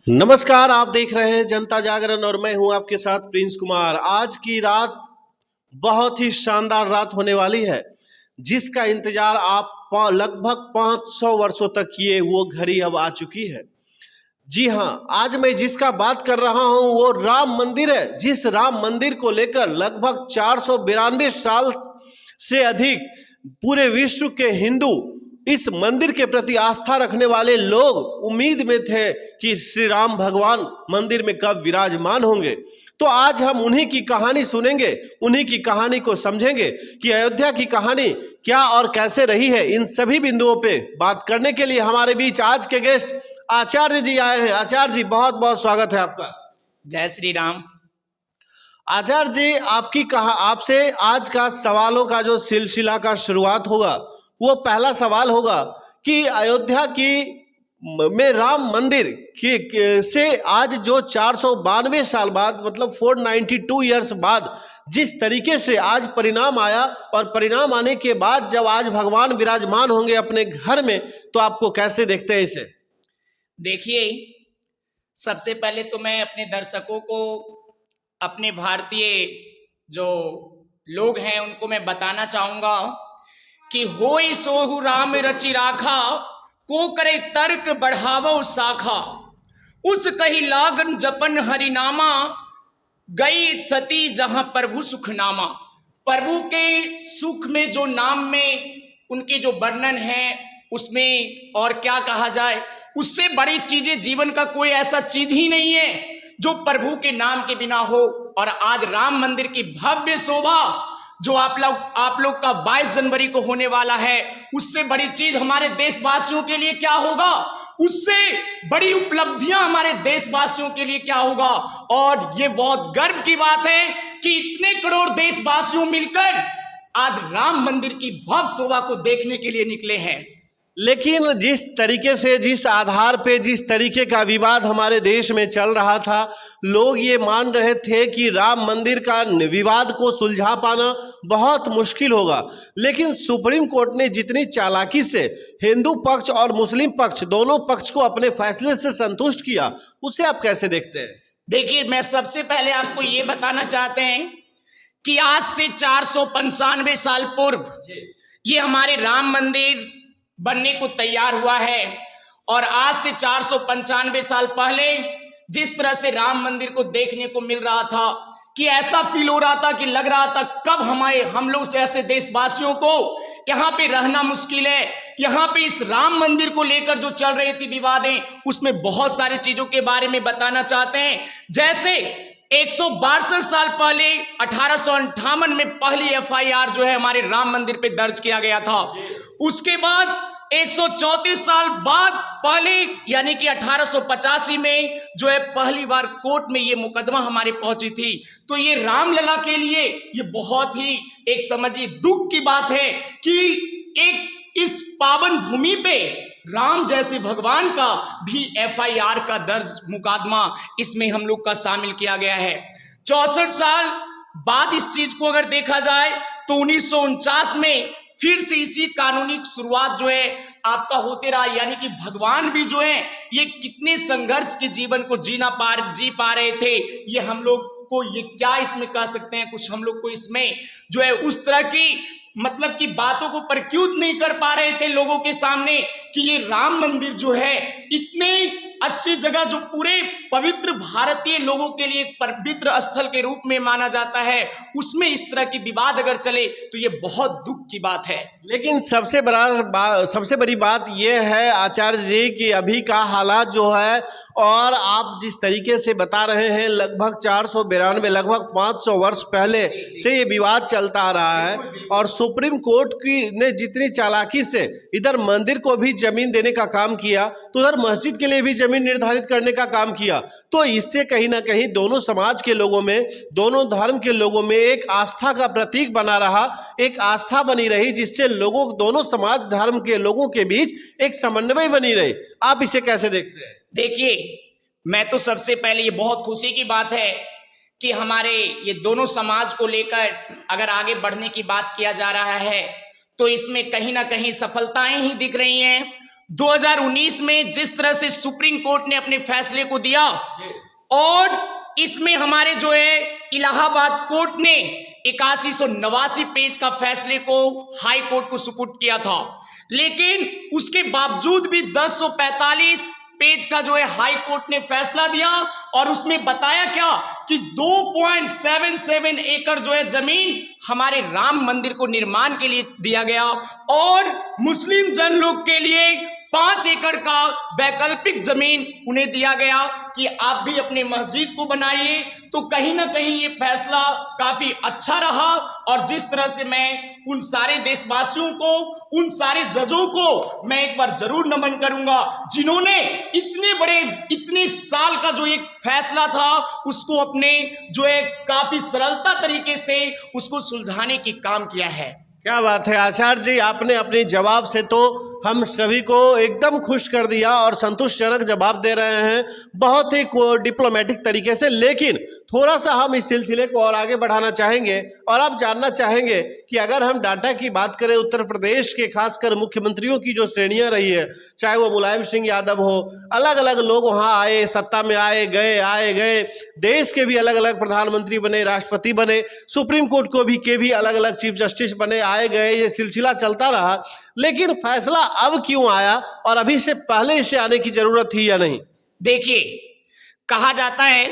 नमस्कार, आप देख रहे हैं जनता जागरण और मैं हूं आपके साथ प्रिंस कुमार। आज की रात बहुत ही शानदार रात होने वाली है, जिसका इंतजार आप लगभग 500 वर्षों तक किए, वो घड़ी अब आ चुकी है। जी हाँ, आज मैं जिसका बात कर रहा हूं वो राम मंदिर है। जिस राम मंदिर को लेकर लगभग 492 साल से अधिक पूरे विश्व के हिंदू इस मंदिर के प्रति आस्था रखने वाले लोग उम्मीद में थे कि श्री राम भगवान मंदिर में कब विराजमान होंगे। तो आज हम उन्हीं की कहानी सुनेंगे, उन्हीं की कहानी को समझेंगे कि अयोध्या की कहानी क्या और कैसे रही है। इन सभी बिंदुओं पे बात करने के लिए हमारे बीच आज के गेस्ट आचार्य जी आए हैं। आचार्य जी, बहुत बहुत स्वागत है आपका। जय श्री राम। आचार्य जी, आपसे आज का सवालों का जो सिलसिला का शुरुआत होगा, वो पहला सवाल होगा कि अयोध्या की में राम मंदिर से आज जो 492 साल बाद, मतलब 492 ईयर्स बाद जिस तरीके से आज परिणाम आया, और परिणाम आने के बाद जब आज भगवान विराजमान होंगे अपने घर में, तो आपको कैसे देखते हैं इसे? देखिए, सबसे पहले तो मैं अपने दर्शकों को, अपने भारतीय जो लोग हैं उनको मैं बताना चाहूंगा कि होई सोहु राम रचि राखा, को करे तर्क बढ़ावो शाखा, उस कही लागन जपन हरिनामा, गई सती जहां प्रभु सुख नामा। प्रभु के सुख में, जो नाम में उनके जो वर्णन है, उसमें और क्या कहा जाए, उससे बड़ी चीजें जीवन का कोई ऐसा चीज ही नहीं है जो प्रभु के नाम के बिना हो। और आज राम मंदिर की भव्य शोभा जो आप लोग का 22 जनवरी को होने वाला है, उससे बड़ी चीज हमारे देशवासियों के लिए क्या होगा, उससे बड़ी उपलब्धियां हमारे देशवासियों के लिए क्या होगा। और ये बहुत गर्व की बात है कि इतने करोड़ देशवासियों मिलकर आज राम मंदिर की भव्य शोभा को देखने के लिए निकले हैं। लेकिन जिस तरीके से, जिस आधार पे, जिस तरीके का विवाद हमारे देश में चल रहा था, लोग ये मान रहे थे कि राम मंदिर का विवाद को सुलझा पाना बहुत मुश्किल होगा। लेकिन सुप्रीम कोर्ट ने जितनी चालाकी से हिंदू पक्ष और मुस्लिम पक्ष, दोनों पक्ष को अपने फैसले से संतुष्ट किया, उसे आप कैसे देखते हैं? देखिए, मैं सबसे पहले आपको ये बताना चाहते हैं कि आज से 495 साल पूर्व ये हमारे राम मंदिर बनने को तैयार हुआ है। और आज से 495 साल पहले जिस तरह से राम मंदिर को देखने को मिल रहा था कि ऐसा फील हो रहा था कि लग रहा था कब हम लोग जैसे देशवासियों को यहाँ पे रहना मुश्किल है। यहाँ पे इस राम मंदिर को लेकर जो चल रही थी विवादें, उसमें बहुत सारी चीजों के बारे में बताना चाहते हैं। जैसे 162 साल पहले 1858 में पहली FIR जो है हमारे राम मंदिर पे दर्ज किया गया था। उसके बाद 134 साल बाद पहले, यानी कि 1885 में जो है पहली बार कोर्ट में ये मुकदमा हमारे पहुंची थी। तो ये रामलला के लिए ये बहुत ही एक समझिए दुख की बात है कि एक इस पावन भूमि पे राम जैसे भगवान का भी FIR का दर्ज मुकदमा इसमें हम लोग का शामिल किया गया है। 64 साल बाद इस चीज को अगर देखा जाए तो 1949 में फिर से इसी कानूनी शुरुआत जो है आपका होते रहा। यानी कि भगवान भी जो है ये कितने संघर्ष के जीवन को जी पा रहे थे, ये हम लोग को ये क्या इसमें कह सकते हैं, कुछ हम लोग को इसमें जो है उस तरह की मतलब कि बातों को प्रस्तुत नहीं कर पा रहे थे लोगों के सामने कि ये राम मंदिर जो है इतनी अच्छी जगह, जो पूरे पवित्र भारतीय लोगों के लिए पवित्र स्थल के रूप में माना जाता है, उसमें इस तरह की विवाद अगर चले तो ये बहुत दुख की बात है। लेकिन सबसे बड़ी बात यह है आचार्य जी कि अभी का हालात जो है, और आप जिस तरीके से बता रहे हैं, लगभग 492, लगभग 500 वर्ष पहले से ये विवाद चलता आ रहा है। और सुप्रीम कोर्ट ने जितनी चालाकी से इधर मंदिर को भी जमीन देने का काम किया, तो उधर मस्जिद के लिए भी जमीन निर्धारित करने का काम किया। तो इससे कहीं ना कहीं दोनों समाज के लोगों में, दोनों धर्म के लोगों में एक आस्था का प्रतीक बना रहा, एक आस्था बनी रही, जिससे लोगों, दोनों समाज धर्म के लोगों के बीच एक समन्वय बनी रही। आप इसे कैसे देखते हैं? देखिए, मैं तो सबसे पहले ये बहुत खुशी की बात है कि हमारे ये दोनों समाज को लेकर अगर आगे बढ़ने की बात किया जा रहा है तो इसमें कहीं ना कहीं सफलताएं ही दिख रही हैं। 2019 में जिस तरह से सुप्रीम कोर्ट ने अपने फैसले को दिया और इसमें हमारे जो है इलाहाबाद कोर्ट ने 8189 पेज का फैसले को हाई कोर्ट को सुपुर्द किया था, लेकिन उसके बावजूद भी 1045 पेज का जो है हाई कोर्ट ने फैसला दिया और उसमें बताया क्या कि 2.77 एकड़ जो है जमीन हमारे राम मंदिर को निर्माण के लिए दिया गया और मुस्लिम जन लोग के लिए 5 एकड़ का वैकल्पिक जमीन उन्हें दिया गया कि आप भी अपने मस्जिद को बनाइए। तो कहीं ना कहीं ये फैसला काफी अच्छा रहा और जिस तरह से मैं उन सारे देशवासियों को, उन सारे जजों को मैं एक बार जरूर नमन करूंगा जिन्होंने इतने साल का जो एक फैसला था उसको अपने जो है काफी सरलता तरीके से उसको सुलझाने की काम किया है। क्या बात है आचार्य जी, आपने अपने जवाब से तो हम सभी को एकदम खुश कर दिया और संतुष्टजनक जवाब दे रहे हैं, बहुत ही डिप्लोमेटिक तरीके से। लेकिन थोड़ा सा हम इस सिलसिले को और आगे बढ़ाना चाहेंगे और आप जानना चाहेंगे कि अगर हम डाटा की बात करें उत्तर प्रदेश के खासकर मुख्यमंत्रियों की जो श्रेणियां रही है, चाहे वो मुलायम सिंह यादव हो, अलग अलग लोग वहाँ आए, सत्ता में आए गए, देश के भी अलग अलग प्रधानमंत्री बने, राष्ट्रपति बने, सुप्रीम कोर्ट के भी अलग अलग चीफ जस्टिस बने, आए गए, ये सिलसिला चलता रहा। लेकिन फैसला अब क्यों आया और अभी से पहले इसे आने की जरूरत थी या नहीं? देखिए, कहा जाता है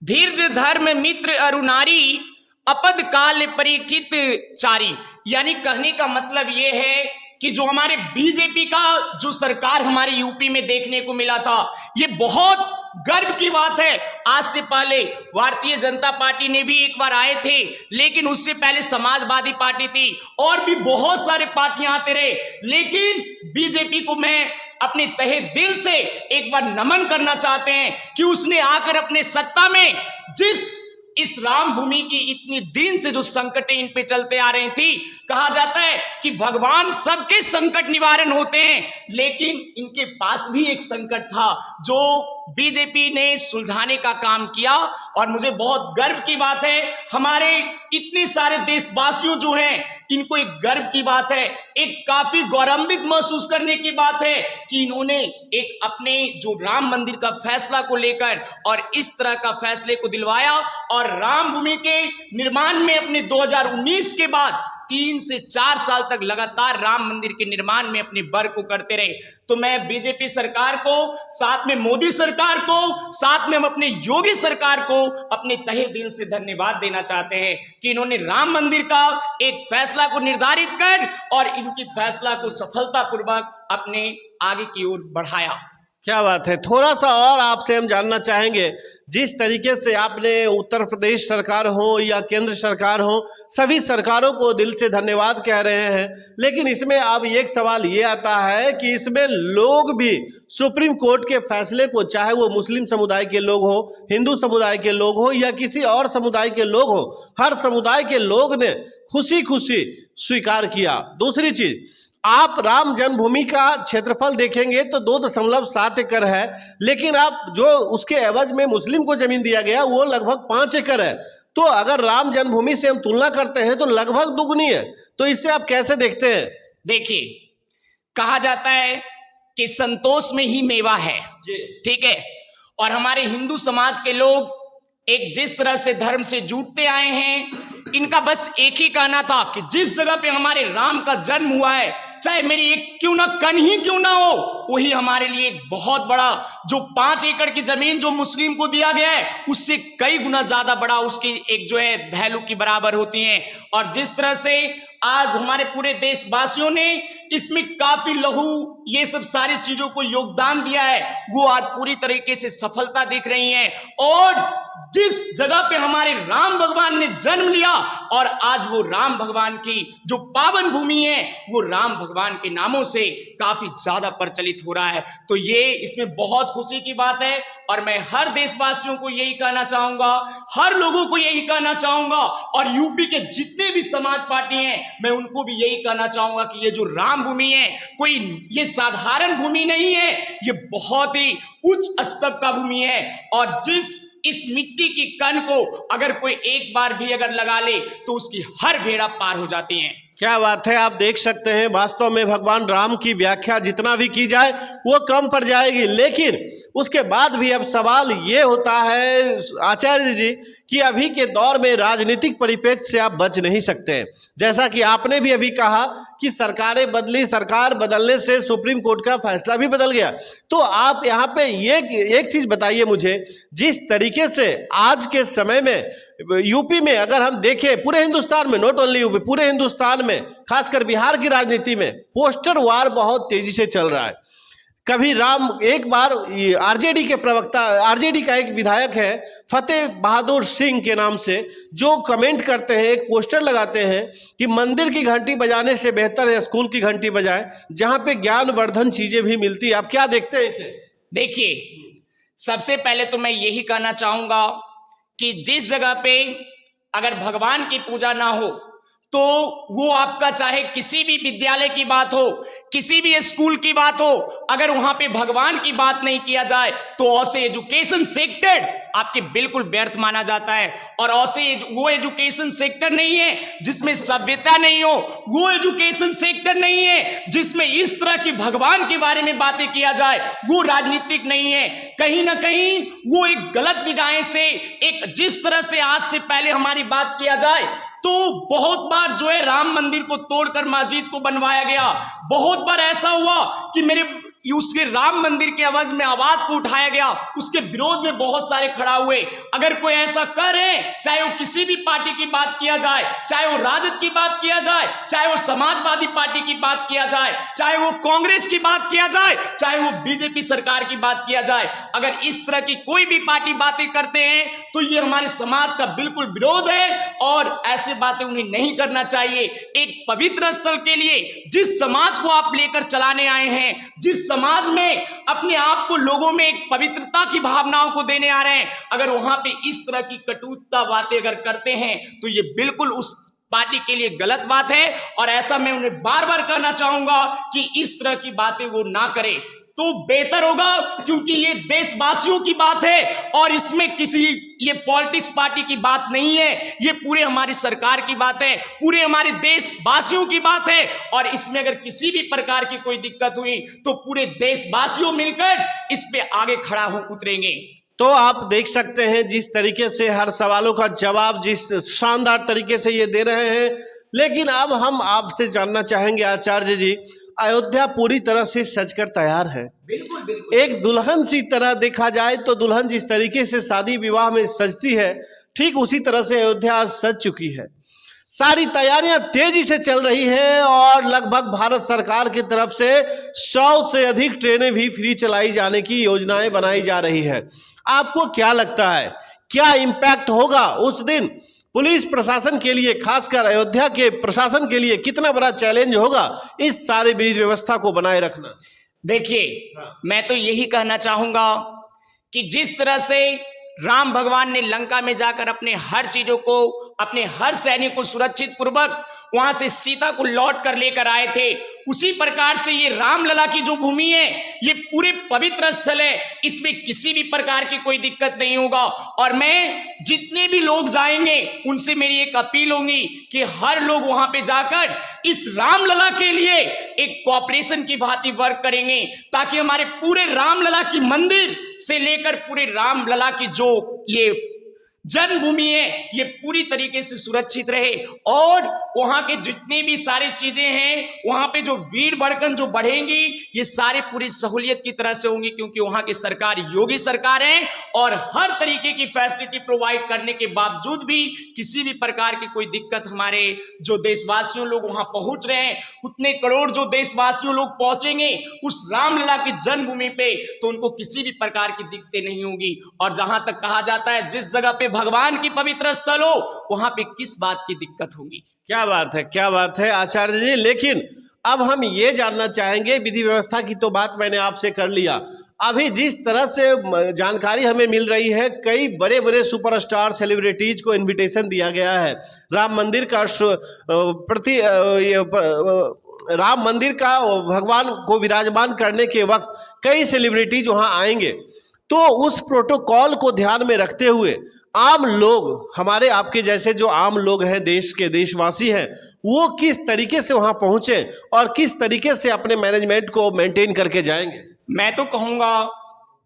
धीर्ज धर्म मित्र अरुनारी अपद काल परीक्षित चारी, यानी कहने का मतलब यह है कि जो हमारे बीजेपी का जो सरकार हमारे यूपी में देखने को मिला था, ये बहुत गर्व की बात है। आज से पहले भारतीय जनता पार्टी ने भी एक बार आए थे, लेकिन उससे पहले समाजवादी पार्टी थी और भी बहुत सारे पार्टियां आते रहे, लेकिन बीजेपी को मैं अपने तहे दिल से एक बार नमन करना चाहते हैं कि उसने आकर अपने सत्ता में जिस इस राम भूमि की इतनी दिन से जो संकटें इन पे चलते आ रही थी, कहा जाता है कि भगवान सबके संकट निवारण होते हैं, लेकिन इनके पास भी एक संकट था जो बीजेपी ने सुलझाने का काम किया। और मुझे बहुत गर्व की बात है, हमारे इतने सारे देशवासियों जो हैं इनको एक गर्व की बात है, एक काफी गौरवान्वित महसूस करने की बात है कि इन्होंने एक अपने जो राम मंदिर का फैसला को लेकर और इस तरह का फैसले को दिलवाया और राम भूमि के निर्माण में अपने 2019 के बाद 3 से 4 साल तक लगातार राम मंदिर के निर्माण में अपने वर्क को करते रहे। तो मैं बीजेपी सरकार को, साथ में मोदी सरकार को, साथ में हम अपने योगी सरकार को अपने तहे दिल से धन्यवाद देना चाहते हैं कि इन्होंने राम मंदिर का एक फैसला को निर्धारित कर और इनकी फैसला को सफलतापूर्वक अपने आगे की ओर बढ़ाया। क्या बात है। थोड़ा सा और आपसे हम जानना चाहेंगे, जिस तरीके से आपने उत्तर प्रदेश सरकार हो या केंद्र सरकार हो, सभी सरकारों को दिल से धन्यवाद कह रहे हैं, लेकिन इसमें अब एक सवाल ये आता है कि इसमें लोग भी सुप्रीम कोर्ट के फैसले को, चाहे वो मुस्लिम समुदाय के लोग हो, हिंदू समुदाय के लोग हो या किसी और समुदाय के लोग हो, हर समुदाय के लोग ने खुशी खुशी स्वीकार किया। दूसरी चीज, आप राम जन्मभूमि का क्षेत्रफल देखेंगे तो 2.7 एकड़ है, लेकिन आप जो उसके एवज में मुस्लिम को जमीन दिया गया वो लगभग 5 एकड़ है। तो अगर राम जन्मभूमि से हम तुलना करते हैं तो लगभग दुगनी है। तो इसे आप कैसे देखते हैं? देखिए, कहा जाता है कि संतोष में ही मेवा है, ठीक है। और हमारे हिंदू समाज के लोग एक जिस तरह से धर्म से जुड़ते आए हैं, इनका बस एक ही कहना था कि जिस जगह पे हमारे राम का जन्म हुआ है, चाहे मेरी एक क्यों ना कन ही क्यों ना हो, वही हमारे लिए एक बहुत बड़ा, जो 5 एकड़ की जमीन जो मुस्लिम को दिया गया है उससे कई गुना ज्यादा बड़ा उसकी एक जो है वैल्यू की बराबर होती है। और जिस तरह से आज हमारे पूरे देशवासियों ने इसमें काफी लहू ये सब सारी चीजों को योगदान दिया है, वो आज पूरी तरीके से सफलता दिख रही है। और जिस जगह पे हमारे राम भगवान ने जन्म लिया और आज वो राम भगवान की जो पावन भूमि है वो राम भगवान के नामों से काफी ज्यादा प्रचलित हो रहा है। तो ये इसमें बहुत खुशी की बात है और मैं हर देशवासियों को यही कहना चाहूंगा, हर लोगों को यही कहना चाहूंगा और यूपी के जितने भी समाज पार्टी हैं मैं उनको भी यही कहना चाहूंगा कि ये जो राम भूमि है कोई ये साधारण भूमि नहीं है, ये बहुत ही उच्च स्तर का भूमि है। और जिस इस मिट्टी की कण को अगर कोई एक बार भी अगर लगा ले तो उसकी हर भेड़ा पार हो जाती है। क्या बात है। आप देख सकते हैं वास्तव में भगवान राम की व्याख्या जितना भी की जाए वो कम पड़ जाएगी, लेकिन उसके बाद भी अब सवाल ये होता है आचार्य जी कि अभी के दौर में राजनीतिक परिप्रेक्ष्य से आप बच नहीं सकते हैं। जैसा कि आपने भी अभी कहा कि सरकारें बदली, सरकार बदलने से सुप्रीम कोर्ट का फैसला भी बदल गया। तो आप यहाँ पे ये एक चीज बताइए मुझे, जिस तरीके से आज के समय में यूपी में अगर हम देखें, पूरे हिंदुस्तान में, नॉट ओनली यूपी, पूरे हिंदुस्तान में, खासकर बिहार की राजनीति में पोस्टर वार बहुत तेजी से चल रहा है। कभी राम, एक बार आरजेडी के प्रवक्ता, आरजेडी का एक विधायक है फतेह बहादुर सिंह के नाम से, जो कमेंट करते हैं, एक पोस्टर लगाते हैं कि मंदिर की घंटी बजाने से बेहतर है स्कूल की घंटी बजाए, जहां पे ज्ञानवर्धन चीजें भी मिलती है। आप क्या देखते हैं इसे? देखिए, सबसे पहले तो मैं यही कहना चाहूंगा कि जिस जगह पे अगर भगवान की पूजा ना हो तो वो आपका चाहे किसी भी विद्यालय की बात हो, किसी भी स्कूल की बात हो, अगर वहां पे भगवान की बात नहीं किया जाए तो ऐसे एजुकेशन सेक्टर आपके बिल्कुल व्यर्थ माना जाता है। और ऐसे वो एजुकेशन सेक्टर नहीं है जिसमें सभ्यता नहीं हो, वो एजुकेशन सेक्टर नहीं है जिसमें इस तरह की भगवान के बारे में बातें किया जाए, वो राजनीतिक नहीं है। कहीं ना कहीं वो एक गलत निगाहें से, एक जिस तरह से आज से पहले हमारी बात किया जाए तो बहुत बार जो है राम मंदिर को तोड़कर मस्जिद को बनवाया गया। बहुत बार ऐसा हुआ कि मेरे उसके राम मंदिर के आवाज में आवाज को उठाया गया, उसके विरोध में बहुत सारे खड़ा हुए। अगर कोई ऐसा करे, चाहे वो किसी भी पार्टी की बात किया जाए, चाहे वो राजद की बात किया जाए, चाहे वो समाजवादी पार्टी की बात किया जाए, चाहे वो कांग्रेस की बात किया जाए, चाहे वो बीजेपी सरकार की बात किया जाए, अगर इस तरह की कोई भी पार्टी बातें करते हैं तो ये हमारे समाज का बिल्कुल विरोध है और ऐसे बातें उन्हें नहीं करना चाहिए। एक पवित्र स्थल के लिए जिस समाज को आप लेकर चलाने आए हैं, जिस समाज में अपने आप को लोगों में एक पवित्रता की भावनाओं को देने आ रहे हैं, अगर वहां पे इस तरह की कटुता बातें अगर करते हैं तो ये बिल्कुल उस पार्टी के लिए गलत बात है। और ऐसा मैं उन्हें बार बार कहना चाहूंगा कि इस तरह की बातें वो ना करें तो बेहतर होगा, क्योंकि ये देशवासियों की बात है और इसमें किसी ये पॉलिटिक्स पार्टी की बात नहीं है, ये पूरे हमारी सरकार की बात है, पूरे हमारे देशवासियों की बात है। और इसमें अगर किसी भी प्रकार की कोई दिक्कत हुई तो पूरे देशवासियों मिलकर इस पे आगे खड़ा हो उतरेंगे। तो आप देख सकते हैं जिस तरीके से हर सवालों का जवाब जिस शानदार तरीके से ये दे रहे हैं। लेकिन अब हम आपसे जानना चाहेंगे आचार्य जी, अयोध्या पूरी तरह से सजकर तैयार है। बिल्कुल बिल्कुल। एक दुल्हन सी तरह देखा जाए तो दुल्हन जिस तरीके से शादी विवाह में सजती है, ठीक उसी तरह से अयोध्या आज सज चुकी है। सारी तैयारियां तेजी से चल रही हैं और लगभग भारत सरकार की तरफ से 100 से अधिक ट्रेनें भी फ्री चलाई जाने की योजनाएं बनाई जा रही है। आपको क्या लगता है, क्या इम्पैक्ट होगा उस दिन पुलिस प्रशासन के लिए, खासकर अयोध्या के प्रशासन के लिए कितना बड़ा चैलेंज होगा इस सारी विधि व्यवस्था को बनाए रखना? देखिए, मैं तो यही कहना चाहूंगा कि जिस तरह से राम भगवान ने लंका में जाकर अपने हर चीजों को, अपने हर सैनिक को सुरक्षित पूर्वक वहां से सीता को लौट कर लेकर आए थे, उसी प्रकार से ये रामलला की जो भूमि है ये पूरे पवित्र स्थल है, इसमें किसी भी प्रकार की कोई दिक्कत नहीं होगा। और मैं जितने भी लोग जाएंगे उनसे मेरी एक अपील होगी कि हर लोग वहां पे जाकर इस रामलला के लिए एक कोऑपरेशन की भांति वर्क करेंगे, ताकि हमारे पूरे रामलला की मंदिर से लेकर पूरे रामलला की जो ये जन्मभूमि है ये पूरी तरीके से सुरक्षित रहे। और वहां के जितने भी सारी चीजें हैं, वहां पे जो भीड़ भड़कन जो बढ़ेंगी ये सारे पूरी सहूलियत की तरह से होंगी, क्योंकि वहां की सरकार योगी सरकार है और हर तरीके की फैसिलिटी प्रोवाइड करने के बावजूद भी किसी भी प्रकार की कोई दिक्कत, हमारे जो देशवासियों लोग वहां पहुंच रहे हैं, उतने करोड़ जो देशवासियों लोग पहुंचेंगे उस रामलला की जन्मभूमि पे, तो उनको किसी भी प्रकार की दिक्कतें नहीं होगी। और जहां तक कहा जाता है जिस जगह पे भगवान की पवित्र स्थल हो वहां पे किस बात की दिक्कत होगी। क्या बात है, क्या बात है आचार्य जी। लेकिन अब हम ये जानना चाहेंगे, विधि व्यवस्था की तो बात मैंने आपसे कर लिया, अभी जिस तरह से जानकारी हमें मिल रही है, कई बड़े बड़े सुपरस्टार सेलिब्रिटीज को इनविटेशन दिया गया है राम मंदिर का राम मंदिर का भगवान को विराजमान करने के वक्त कई सेलिब्रिटीज वहां आएंगे। तो उस प्रोटोकॉल को ध्यान में रखते हुए आम लोग, हमारे आपके जैसे जो आम लोग हैं, देश के देशवासी हैं, वो किस तरीके से वहां पहुंचे और किस तरीके से अपने मैनेजमेंट को मेंटेन करके जाएंगे? मैं तो कहूंगा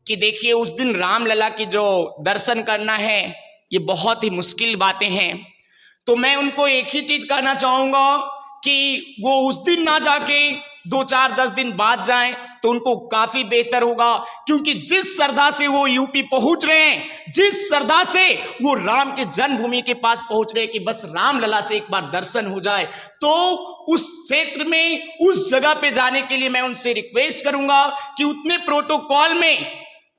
कि देखिए, उस दिन रामलला की जो दर्शन करना है, ये बहुत ही मुश्किल बातें हैं। तो मैं उनको एक ही चीज कहना चाहूंगा कि वो उस दिन ना जाके 2-4-10 दिन बाद जाएं तो उनको काफी बेहतर होगा, क्योंकि जिस श्रद्धा से वो यूपी पहुंच रहे हैं, जिस श्रद्धा से वो राम के जन्मभूमि के पास पहुंच रहे हैं कि बस रामलला से एक बार दर्शन हो जाए, तो उस क्षेत्र में, उस जगह पे जाने के लिए मैं उनसे रिक्वेस्ट करूंगा कि उतने प्रोटोकॉल में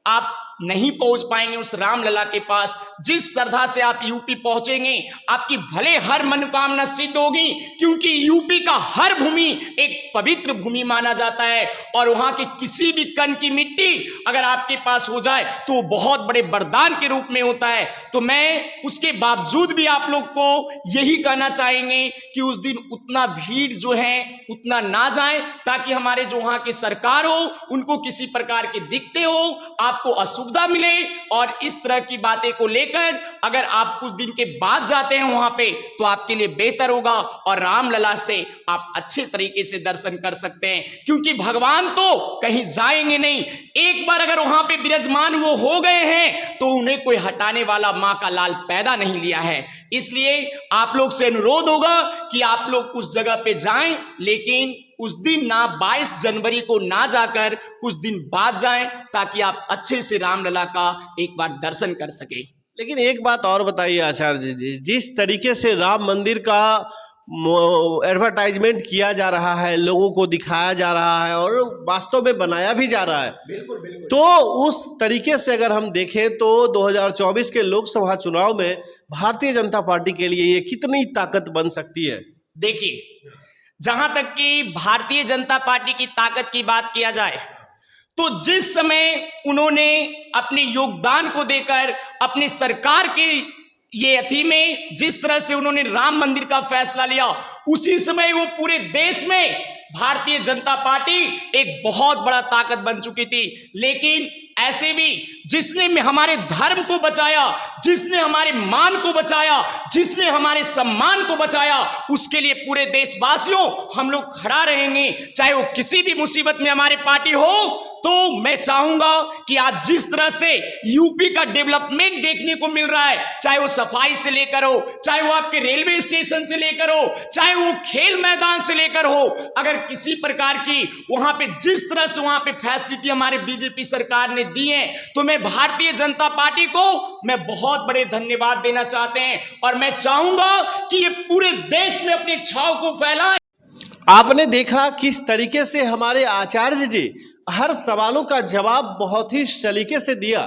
आप नहीं पहुंच पाएंगे उस रामलला के पास। जिस श्रद्धा से आप यूपी पहुंचेंगे, आपकी भले हर मनोकामना सिद्ध होगी, क्योंकि यूपी का हर भूमि एक पवित्र भूमि माना जाता है और वहां के किसी भी कण की मिट्टी अगर आपके पास हो जाए तो वो बहुत बड़े वरदान के रूप में होता है। तो मैं उसके बावजूद भी आप लोग को यही कहना चाहेंगे कि उस दिन उतना भीड़ जो है उतना ना जाए, ताकि हमारे जो वहां की सरकार हो उनको किसी प्रकार की दिक्कतें हो, आपको असुविधा मिले, और इस तरह की बातें को लेकर अगर आप कुछ दिन के बाद जाते हैं वहां पे तो आपके लिए बेहतर होगा और रामलला से आप अच्छे तरीके से दर्शन कर सकते हैं, क्योंकि भगवान तो कहीं जाएंगे नहीं। एक बार अगर वहां पे विराजमान वो हो गए हैं तो उन्हें कोई हटाने वाला मां का लाल पैदा नहीं लिया है। इसलिए आप लोग से अनुरोध होगा कि आप लोग उस जगह पे जाएं, लेकिन उस दिन ना 22 जनवरी को ना जाकर कुछ दिन बाद जाएं, ताकि आप अच्छे से रामलला का एक बार दर्शन कर सके। लेकिन एक बात और बताइए आचार्य जी, जिस तरीके से राम मंदिर का एडवर्टाइजमेंट किया जा रहा है, लोगों को दिखाया जा रहा है और वास्तव में बनाया भी जा रहा है, बिल्कुल बिल्कुल, तो उस तरीके से अगर हम देखें तो 2024 के लोकसभा चुनाव में भारतीय जनता पार्टी के लिए ये कितनी ताकत बन सकती है? देखिए, जहां तक कि भारतीय जनता पार्टी की ताकत की बात किया जाए, तो जिस समय उन्होंने अपने योगदान को देकर अपनी सरकार के ये अथी में जिस तरह से उन्होंने राम मंदिर का फैसला लिया, उसी समय वो पूरे देश में भारतीय जनता पार्टी एक बहुत बड़ा ताकत बन चुकी थी। लेकिन ऐसे भी जिसने हमारे धर्म को बचाया, जिसने हमारे मान को बचाया, जिसने हमारे सम्मान को बचाया, उसके लिए पूरे देशवासियों हम लोग खड़ा रहेंगे, चाहे वो किसी भी मुसीबत में हमारी पार्टी हो। तो मैं चाहूंगा कि आज जिस तरह से यूपी का डेवलपमेंट देखने को मिल रहा है, चाहे वो सफाई से लेकर हो, चाहे वो आपके रेलवे स्टेशन से लेकर हो, चाहे वो खेल मैदान से लेकर हो, अगर किसी प्रकार की वहां पे जिस तरह से वहां पे फैसिलिटी हमारे बीजेपी सरकार ने दी है, तो मैं भारतीय जनता पार्टी को मैं बहुत बड़े धन्यवाद देना चाहते हैं और मैं चाहूंगा कि ये पूरे देश में अपनी छाव को फैलाएं। आपने देखा किस तरीके से हमारे आचार्य जी हर सवालों का जवाब बहुत ही सलीके से दिया।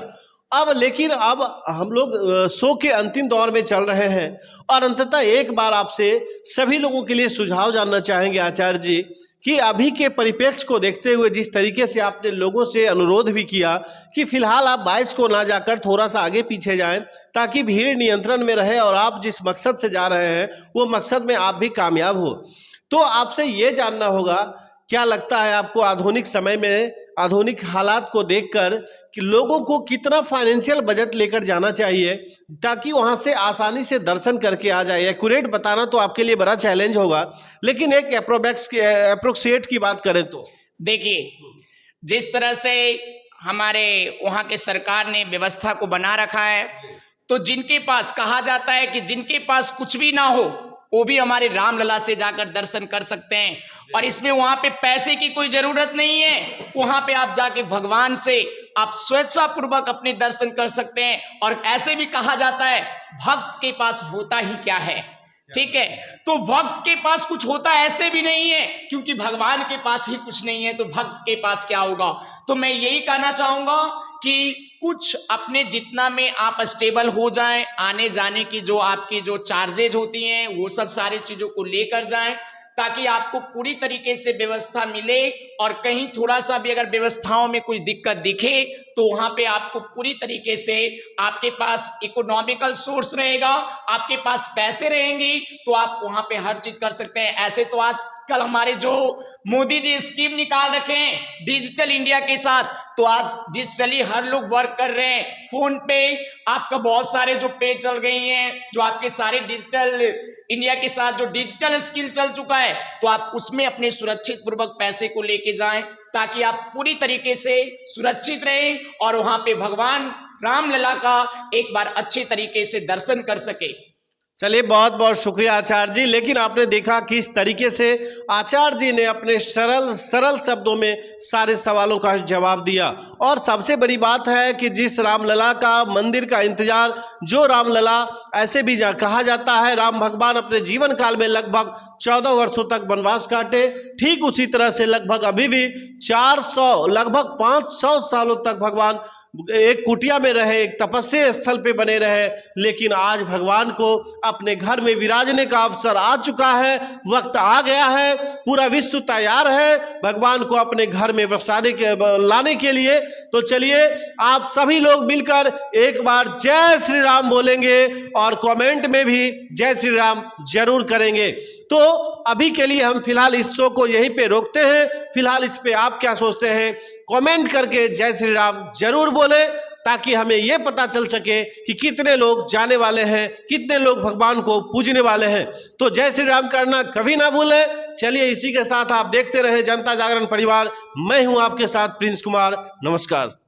लेकिन अब हम लोग शो के अंतिम दौर में चल रहे हैं और अंततः एक बार आपसे सभी लोगों के लिए सुझाव जानना चाहेंगे आचार्य जी कि अभी के परिप्रेक्ष्य को देखते हुए जिस तरीके से आपने लोगों से अनुरोध भी किया कि फिलहाल आप 22 को ना जाकर थोड़ा सा आगे पीछे जाएं ताकि भीड़ नियंत्रण में रहे और आप जिस मकसद से जा रहे हैं वो मकसद में आप भी कामयाब हो, तो आपसे ये जानना होगा क्या लगता है आपको आधुनिक समय में, आधुनिक हालात को देखकर कि लोगों को कितना फाइनेंशियल बजट लेकर जाना चाहिए ताकि वहां से आसानी से दर्शन करके आ जाए? एक्यूरेट बताना तो आपके लिए बड़ा चैलेंज होगा, लेकिन एक अप्रोक्सिएट की बात करें तो। देखिए, जिस तरह से हमारे वहां के सरकार ने व्यवस्था को बना रखा है, तो जिनके पास कहा जाता है कि जिनके पास कुछ भी ना हो वो भी हमारे रामलला से जाकर दर्शन कर सकते हैं, और इसमें वहां पे पैसे की कोई जरूरत नहीं है। वहां पे आप जाके भगवान से आप स्वेच्छापूर्वक अपने दर्शन कर सकते हैं। और ऐसे भी कहा जाता है भक्त के पास होता ही क्या है, ठीक है, तो भक्त के पास कुछ होता ऐसे भी नहीं है, क्योंकि भगवान के पास ही कुछ नहीं है तो भक्त के पास क्या होगा। तो मैं यही कहना चाहूंगा कि कुछ अपने जितना में आप स्टेबल हो जाएं, आने जाने की जो आपकी जो चार्जेज होती हैं वो सब सारी चीजों को लेकर जाएं, ताकि आपको पूरी तरीके से व्यवस्था मिले। और कहीं थोड़ा सा भी अगर व्यवस्थाओं में कोई दिक्कत दिखे तो वहां पे आपको पूरी तरीके से आपके पास इकोनॉमिकल सोर्स रहेगा, आपके पास पैसे रहेंगे तो आप वहां पे हर चीज कर सकते हैं। ऐसे तो आज कल हमारे जो मोदी जी स्कीम निकाल रखे हैं डिजिटल इंडिया के साथ, तो आज डिजिटली हर लोग वर्क कर रहे हैं। फोन पे आपका बहुत सारे जो पे चल गई हैं, जो आपके सारे डिजिटल इंडिया के साथ जो डिजिटल स्किल चल चुका है, तो आप उसमें अपने सुरक्षित पूर्वक पैसे को लेके जाएं, ताकि आप पूरी तरीके से सुरक्षित रहें और वहां पे भगवान रामलला का एक बार अच्छे तरीके से दर्शन कर सके। चलिए, बहुत बहुत शुक्रिया आचार्य जी। लेकिन आपने देखा किस तरीके से आचार्य जी ने अपने सरल शब्दों में सारे सवालों का जवाब दिया। और सबसे बड़ी बात है कि जिस रामलला का मंदिर का इंतजार, जो रामलला ऐसे भी कहा जाता है, राम भगवान अपने जीवन काल में लगभग 14 वर्षों तक वनवास काटे, ठीक उसी तरह से लगभग अभी भी 400 लगभग 500 सालों तक भगवान एक कुटिया में रहे, एक तपस्या स्थल पे बने रहे। लेकिन आज भगवान को अपने घर में विराजने का अवसर आ चुका है, वक्त आ गया है, पूरा विश्व तैयार है भगवान को अपने घर में लाने के लिए। तो चलिए, आप सभी लोग मिलकर एक बार जय श्री राम बोलेंगे और कमेंट में भी जय श्री राम जरूर करेंगे। तो अभी के लिए हम फिलहाल इस शो को यहीं पे रोकते हैं। फिलहाल इस पे आप क्या सोचते हैं, कमेंट करके जय श्री राम जरूर बोले, ताकि हमें यह पता चल सके कि कितने लोग जाने वाले हैं, कितने लोग भगवान को पूजने वाले हैं। तो जय श्री राम करना कभी ना भूलें। चलिए, इसी के साथ आप देखते रहे जनता जागरण परिवार। मैं हूं आपके साथ प्रिंस कुमार। नमस्कार।